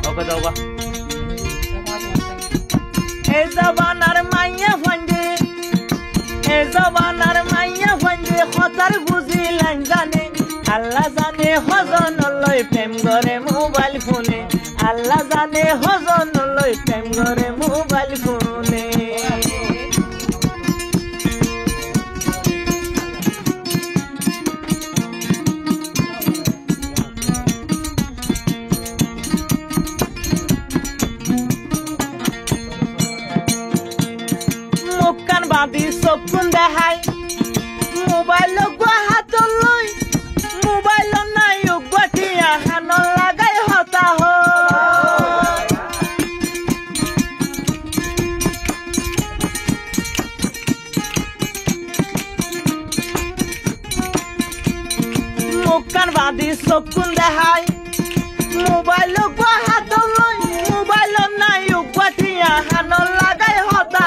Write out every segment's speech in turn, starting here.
ওকে দাও এ জবানার মাইয়া ফান্ডে এ জবানার মাইয়া ফান্ডে খতার বুঝিলাম জানে আল্লাহ জানে হজন লই প্রেম করে মোবাইল ফোনে আল্লাহ জানে হজন লই প্রেম করে মোবাইল ফোনে মুখখান বাঁধি চকুন দেখাই মোবাইল হাত লই মোবাইল নাই উঠিয়া হান লাগাই হতা মুখখান বাঁধি চকুন দেখাই মোবাইল হাত লই মোবাইল নাই উঠিয়া হান লাগাই হতা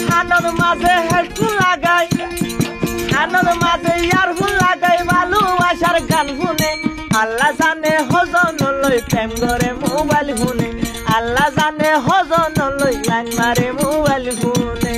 হানর মাঝে হেডফোন লাগাই হানর মাঝে ইয়ারফোন লাগাই ভালোবাসার গান শুনে আল্লাহ জানে হজন লই প্রেম করে মোবাইল ফোনে আল্লাহ জানে হজন লই লাইন মারে মোবাইল ফোনে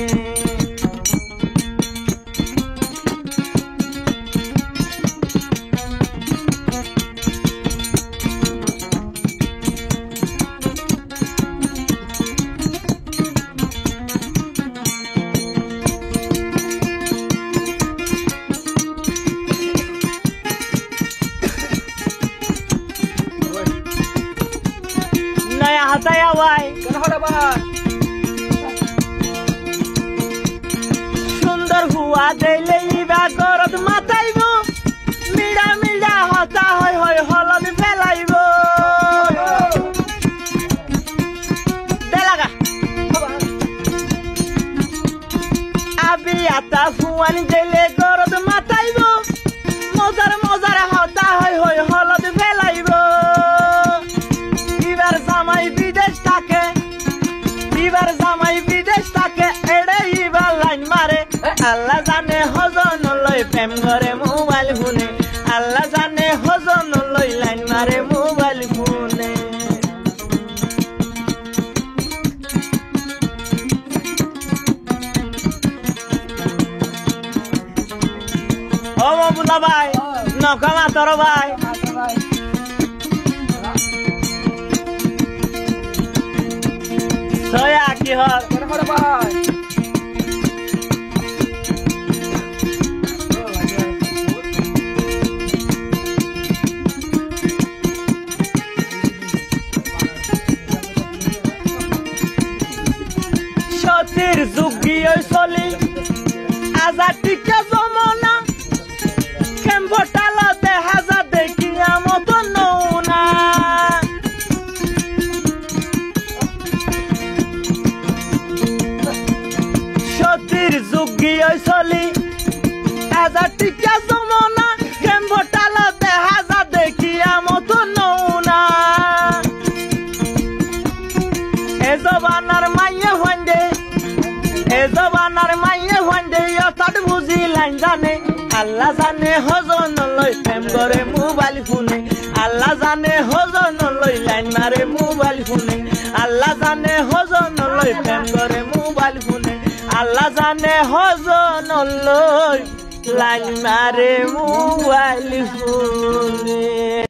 হাতায় আওয়াই সুন্দর হুয়া দিলে ইবা গরদ মাতাইব মিডা মিডা হতা হয় হয় হলদ ফেলাইব দেলাগা আবি আতা ফুয়ান দিলে গরদ মাতাইব মজার মজার হতা হয় হয় হলদ ফেলাইব জামাই বিদেশ থাকে এবার জামাই বিদেশ থাকে এড়ে এবার লাইন মারে আল্লাহ জানে হজন লই প্রেম করে মোবাইল ফোনে আল্লাহ জানে হজন লই লাইন মারে মোবাইল ফোনে ও বুলা ভাই নকমা তোর ভাই সয়া কি হল ভাই সতীর যুগী চলি আজাদ টিকা জমনা খেম্পটালতে হাজার দেখিয়া মতো নৌনা সতীর যুগী চলি হাজার টিকা জমনা খেম্পটালতে হাজার দেখিয়া মতো নৌনা এ জবানার মাইয়া হইন্দে এ জবানার মাইয়া হইন্দে অর্থাৎ বুঝিলাম জানে আল্লাহ জানে হজন লই প্রেম করে মোবাইল ফোনে আল্লাহ জানে হজন লই লাইন মারে মোবাইল ফোনে আল্লাহ জানে হজন লই প্রেম করে মোবাইল ফোনে আল্লাহ জানে হজন লই লাইন মারে মোবাইল ফোনে।